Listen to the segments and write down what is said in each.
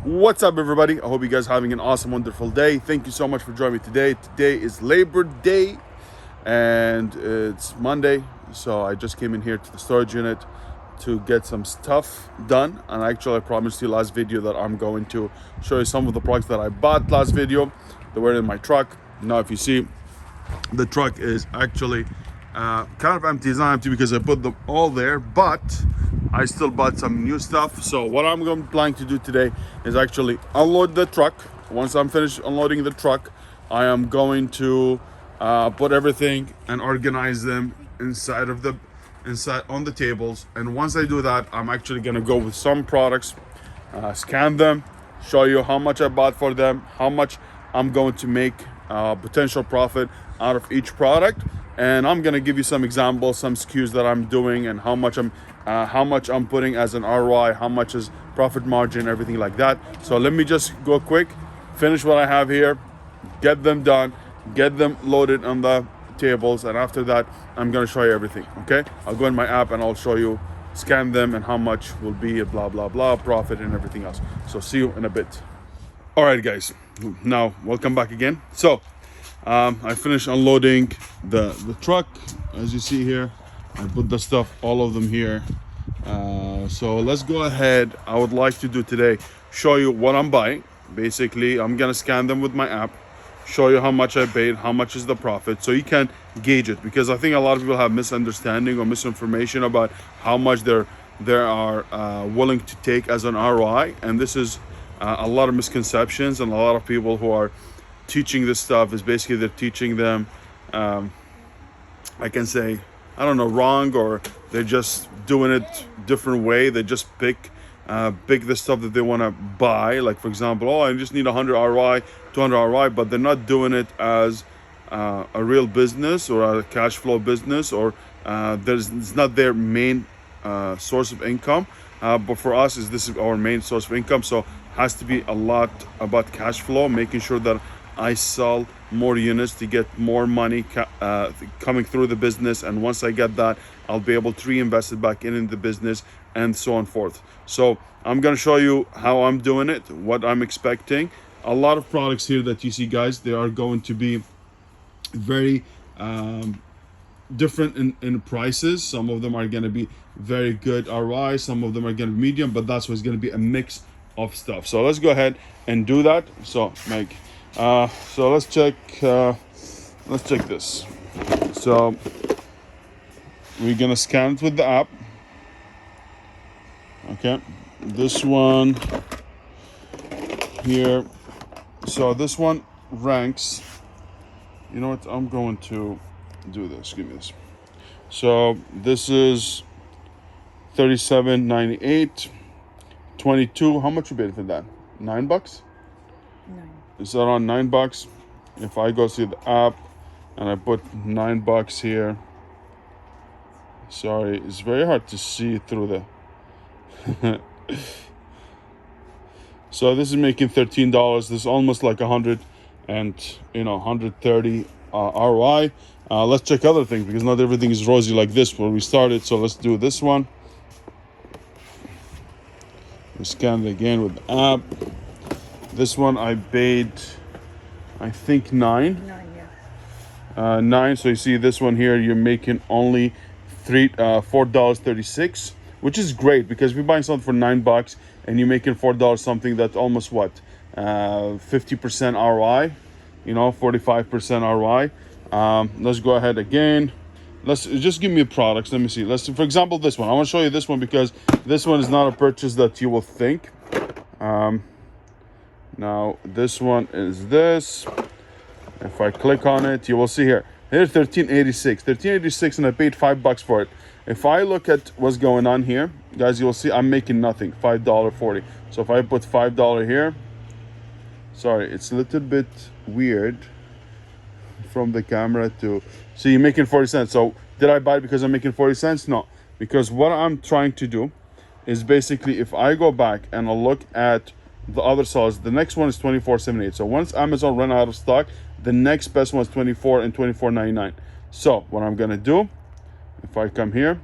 What's up, everybody? I hope you guys are having an awesome, wonderful day. Thank you so much for joining me today. Today is Labor Day and it's Monday, so I just came in here to the storage unit to get some stuff done. And actually, I promised you last video that I'm going to show you some of the products that I bought last video. They were in my truck. Now, if you see, the truck is actually kind of empty. It's not empty because I put them all there, but I still bought some new stuff. So what I'm planning to do today is actually unload the truck. Once I'm finished unloading the truck, I am going to put everything and organize them inside on the tables. And once I do that, I'm actually gonna go with some products, scan them, show you how much I bought for them, how much I'm going to make potential profit out of each product, and I'm gonna give you some examples, some SKUs that I'm doing, and how much I'm putting as an ROI, how much is profit margin, everything like that. So let me just go quick, finish what I have here, get them done, get them loaded on the tables, and after that I'm gonna show you everything. Okay, I'll go in my app and I'll show you, scan them, and how much will be blah blah blah profit and everything else. So see you in a bit. All right, guys, now welcome back again. So I finished unloading the truck. As you see here, I put the stuff, all of them here. So let's go ahead. I would like to do today, show you what I'm buying. Basically, I'm gonna scan them with my app, show you how much I paid, how much is the profit, so you can gauge it. Because I think a lot of people have misunderstanding or misinformation about how much they are willing to take as an ROI, and this is a lot of misconceptions. And a lot of people who are teaching this stuff is basically they're teaching them, I can say, I don't know, wrong, or they're just doing it different way. They just pick the stuff that they want to buy. Like, for example, oh, I just need 100 ROI, 200 ROI, but they're not doing it as a real business or a cash flow business, or it's not their main source of income. But for us, this is our main source of income. So has to be a lot about cash flow, making sure that I sell more units to get more money coming through the business, and once I get that, I'll be able to reinvest it back in the business, and so on forth. So I'm going to show you how I'm doing it, what I'm expecting. A lot of products here that you see, guys, they are going to be very different in prices. Some of them are going to be very good ROI, some of them are going to be medium, but that's what's going to be a mix of stuff. So let's go ahead and do that. So Mike, so let's check this. So we're gonna scan it with the app. Okay, this one here. So this one ranks, you know what, I'm going to do this. Give me this. So this is $37.98. 22. How much you paid for that? $9? 9. It's around $9. If I go see the app and I put $9 here, sorry, it's very hard to see through the so this is making $13. This is almost like 100 and 130 ROI. Let's check other things, because not everything is rosy like this where we started. So let's do this one. We scan it again with the app. This one I paid, I think 9. 9, yeah. 9. So you see this one here, you're making only $4.36, which is great, because if you're buying something for $9 and you're making $4 something, that's almost what, 50% ROI, 45% ROI. Let's go ahead again. Let's just give me products. Let me see. For example, this one. I want to show you this one, because this one is not a purchase that you will think. Now this one is this. If I click on it, you will see here. Here's $13.86, and I paid $5 for it. If I look at what's going on here, guys, you will see I'm making nothing. $5.40. So if I put $5 here, sorry, it's a little bit weird from the camera to see, you're making 40 cents. So did I buy it because I'm making 40 cents? No, because what I'm trying to do is basically, if I go back and I look at the other sellers, the next one is $24.78. So once Amazon run out of stock, the next best one is $24 and $24.99. So what I'm gonna do, if I come here,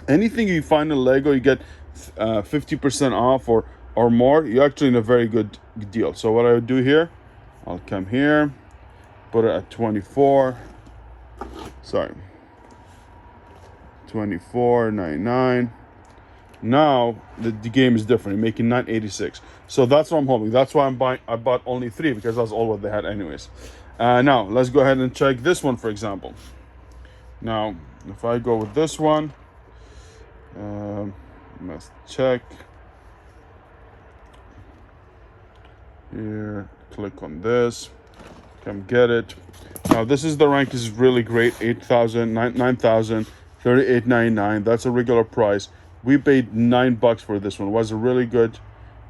anything you find in Lego, you get 50% off, or or more, you're actually in a very good deal. So what I would do here, I'll come here, put it at 24. Sorry, 24.99. Now the game is different. You're making 986. So that's what I'm hoping. That's why I'm buying. I bought only 3 because that's all what they had anyways. Now let's go ahead and check this one, for example. Now if I go with this one, let's check here, click on this, come get it. Now this is the rank, is really great. 8,000, 9,000, 38.99. That's a regular price. We paid $9 for this one. It was a really good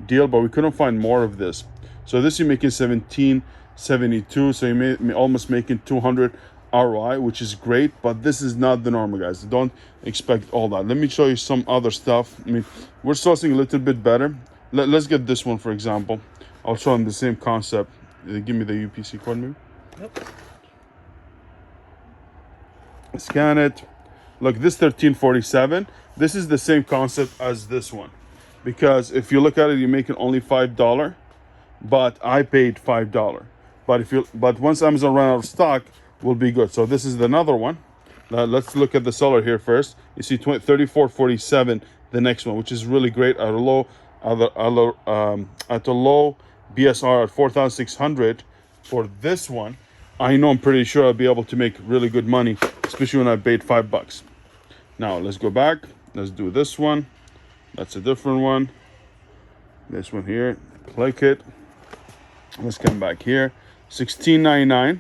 deal, but we couldn't find more of this. So this you're making 17.72. So you're almost making 200 ROI, which is great, but this is not the normal, guys. Don't expect all that. Let me show you some other stuff. I mean, we're sourcing a little bit better. Let's get this one, for example. I'll show them the same concept. Give me the UPC code, maybe. Yep. Scan it. Look, this 1347. This is the same concept as this one, because if you look at it, you're making only $5, but I paid $5. But once Amazon run out of stock, will be good. So this is another one. Let's look at the seller here first. You see 34.47, the next one, which is really great at a low BSR at 4,600. For this one, I know I'm pretty sure I'll be able to make really good money, especially when I paid $5. Now let's go back. Let's do this one. That's a different one. This one here, click it. Let's come back here. 16.99,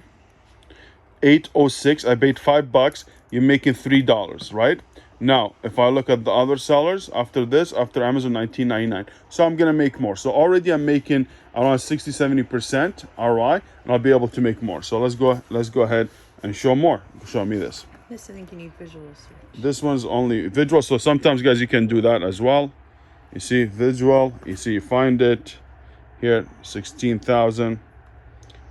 806. I paid $5. You're making $3, right? Now, if I look at the other sellers after this, after Amazon, 19.99. So I'm gonna make more. So already I'm making around 60-70% ROI, and I'll be able to make more. So let's go ahead and show more. Show me this. Yes, I think you need visual search. This one's only visual, so sometimes, guys, you can do that as well. You see visual, you see, you find it here, 16,000.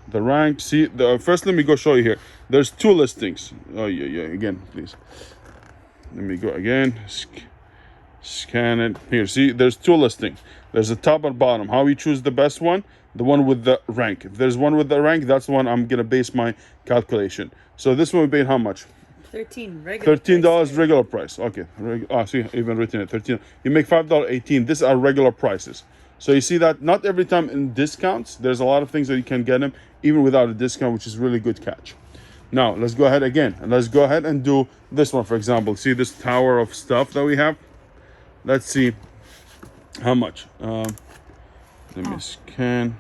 The rank, see, first let me go show you here. There's 2 listings. Oh yeah, again, please. Let me go again, scan it. Here, see, there's 2 listings. There's a top and bottom. How we choose the best one? The one with the rank. If there's one with the rank, that's the one I'm gonna base my calculation. So this one we paid how much? $13 regular. $13 regular price. Okay. See, even written at 13. You make $5.18. These are regular prices. So you see that not every time in discounts, there's a lot of things that you can get them even without a discount, which is really good catch. Now let's go ahead again, and let's go ahead and do this one, for example. See this tower of stuff that we have? Let's see how much. Let me scan.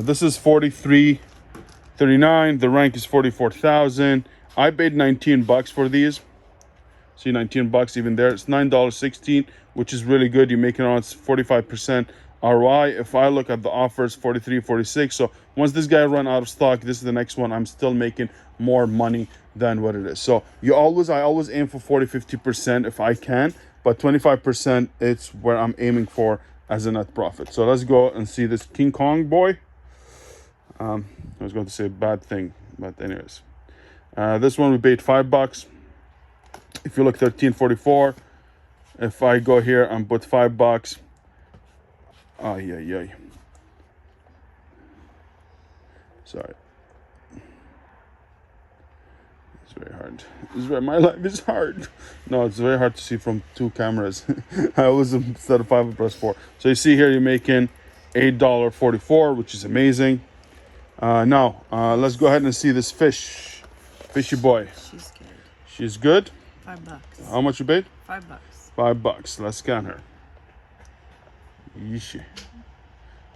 This is 43.39. The rank is 44,000. I paid $19 for these. See, $19 even there. It's $9.16, which is really good. You're making around 45% ROI. If I look at the offers, 43, 46. So once this guy run out of stock, this is the next one. I'm still making more money than what it is. So I always aim for 40-50% if I can, but 25% it's where I'm aiming for as a net profit. So let's go and see this King Kong boy. I was going to say a bad thing, but anyways, this one we paid $5. If you look 13.44, if I go here and put $5, oh yeah. Sorry, it's very hard. My life is hard. No, it's very hard to see from 2 cameras. I always, instead of 5, I press 4. So you see here, you're making $8.44, which is amazing. Now let's go ahead and see this fishy boy. She's good. She's good. $5. How much you paid? $5. $5. Let's scan her. Yeesh.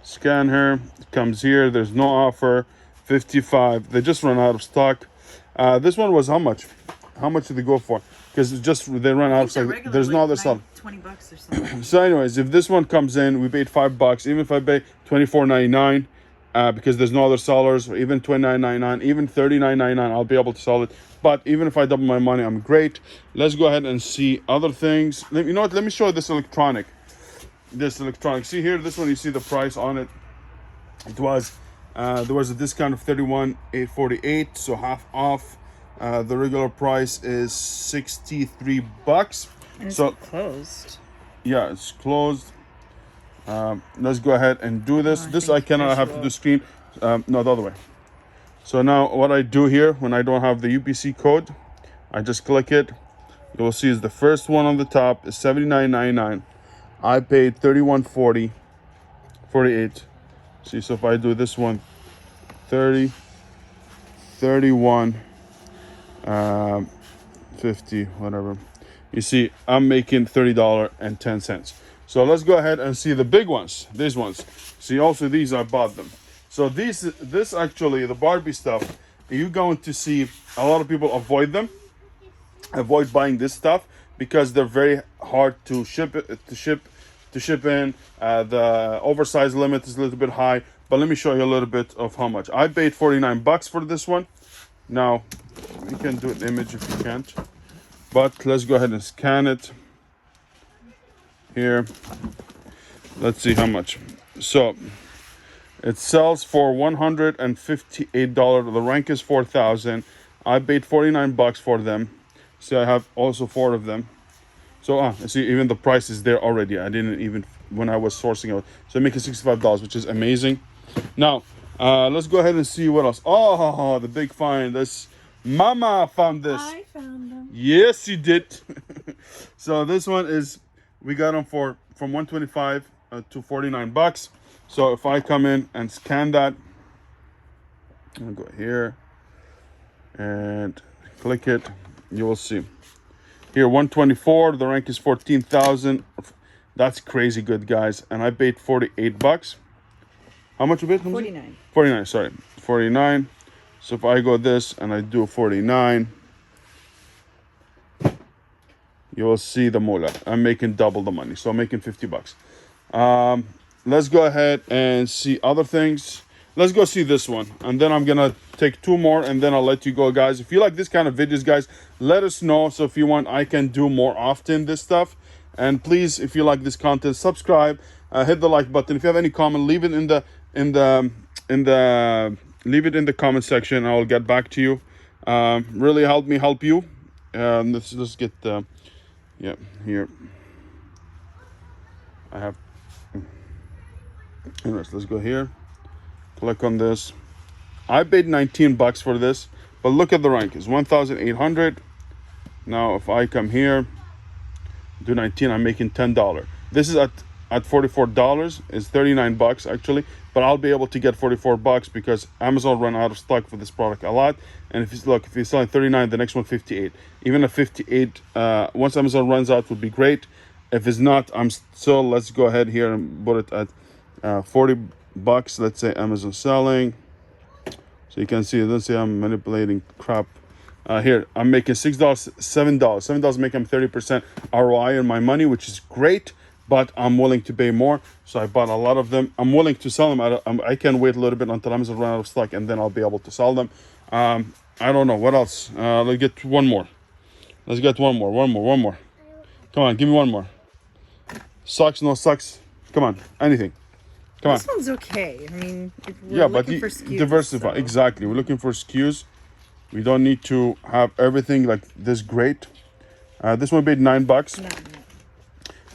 Scan her. It comes here. There's no offer. 55. They just run out of stock. This one was how much? How much did they go for? Because they run out of stock. There's no other stuff. $20 or something. So anyways, if this one comes in, we paid $5. Even if I pay $24.99, because there's no other sellers, or even $29.99, even $39.99, I'll be able to sell it. But even if I double my money, I'm great. Let's go ahead and see other things. You know what? Let me show you this electronic. See here, this one, you see the price on it. It was there was a discount of $31,848, so half off. The regular price is $63. And it's so closed. yeah, it's closed. Let's go ahead and do this. This I cannot have to do screen. No, the other way. So now what I do here when I don't have the UPC code, I just click it. You will see is the first one on the top is $79.99. I paid $31.40, 48. See, so if I do this one, 30, 31, 50, whatever. You see, I'm making $30.10. So let's go ahead and see the big ones. These ones. See, also these I bought them. So this actually, the Barbie stuff, you're going to see a lot of people avoid them. Avoid buying this stuff because they're very hard to ship in. The oversize limit is a little bit high, but let me show you a little bit of how much. I paid $49 for this one. Now, you can do an image if you can't, but let's go ahead and scan it here. Let's see how much. So it sells for $158. The rank is 4,000. I paid $49 for them. See, I have also 4 of them. So see, even the price is there already. I didn't even, when I was sourcing it. So I'm making $65, which is amazing. Now, let's go ahead and see what else. Oh, the big find. This Mama found this. I found them. Yes, you did. So this one is, we got them from 125 to $49. So if I come in and scan that, I'll go here and click it. You will see here 124. The rank is 14,000. That's crazy good, guys. And I paid $48. How much you paid? 49. 49. Sorry, 49. So if I go this and I do 49, you will see the moolah. I'm making double the money, so I'm making $50. Let's go ahead and see other things. Let's go see this one, and then I'm gonna take 2 more, and then I'll let you go, guys. If you like this kind of videos, guys, let us know. So if you want, I can do more often this stuff. And please, if you like this content, subscribe, hit the like button. If you have any comment, leave it in the comment section. I'll get back to you. Really help me help you. Let's get yeah, here. I have. Anyways, let's go here. Click on this. I paid $19 for this, but look at the rank. It's 1,800. Now, if I come here, do 19, I'm making $10. This is at $44. It's $39 actually, but I'll be able to get $44 because Amazon run out of stock for this product a lot. And if you're selling 39, the next one 58. Even a 58, once Amazon runs out, would be great. If it's not, I'm still. Let's go ahead here and put it at $40. Let's say Amazon selling. So you can see, let's say I'm manipulating crap. Here, I'm making $6, $7. $7 making 30% ROI on my money, which is great, but I'm willing to pay more. So I bought a lot of them. I'm willing to sell them. I can wait a little bit until Amazon run out of stock, and then I'll be able to sell them. I don't know what else. Let's get one more. Let's get one more. Come on, give me one more. Sucks, no sucks. Come on, anything. Come on. This one's okay. I mean, if we're looking for SKUs, diversify. so. Exactly. We're looking for SKUs. We don't need to have everything like this great. This one paid $9.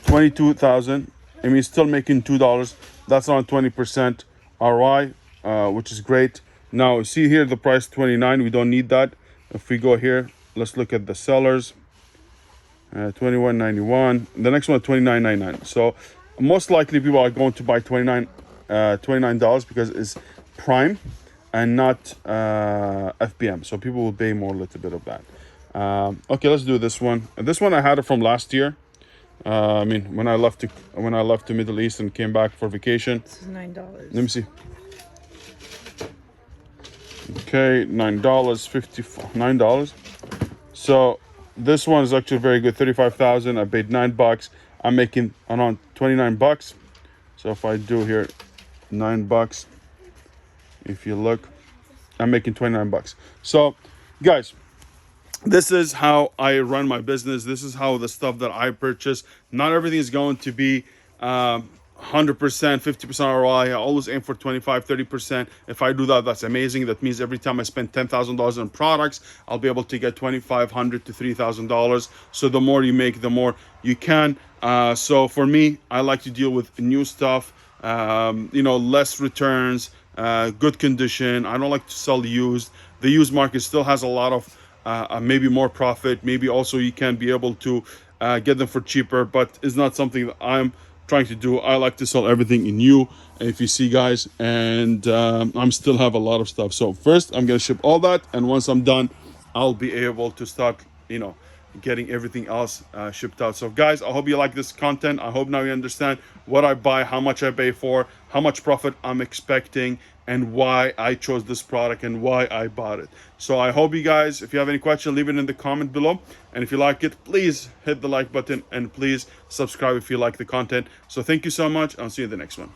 22,000. I mean, still making $2. That's around 20% ROI, which is great. Now, see here the price 29. We don't need that. If we go here, let's look at the sellers. 21.91. The next one $29.99. So most likely people are going to buy $29 because it's prime and not FBM. So people will pay more a little bit of that. Okay, let's do this one. This one I had it from last year. I mean, when I left the Middle East and came back for vacation. This is $9. Let me see. Okay, $9, So this one is actually very good. 35,000. I paid $9. I'm making around $29. So if I do here, $9. If you look, I'm making $29. So, guys, this is how I run my business. This is how the stuff that I purchase. Not everything is going to be 100%, 50% ROI. I always aim for 25, 30%. If I do that, that's amazing. That means every time I spend $10,000 on products, I'll be able to get $2,500 to $3,000. So the more you make, the more you can. So for me, I like to deal with new stuff, less returns, good condition. I don't like to sell used. The used market still has a lot of maybe more profit. Maybe also you can be able to get them for cheaper, but it's not something that I'm trying to do. I like to sell everything in new, if you see, guys, and I'm still have a lot of stuff. So first I'm gonna ship all that, and once I'm done, I'll be able to start getting everything else shipped out. So guys, I hope you like this content. I hope now you understand what I buy, how much I pay for, how much profit I'm expecting, and why I chose this product and why I bought it. So I hope you guys, if you have any question, leave it in the comment below. And if you like it, please hit the like button and please subscribe if you like the content. So thank you so much. I'll see you in the next one.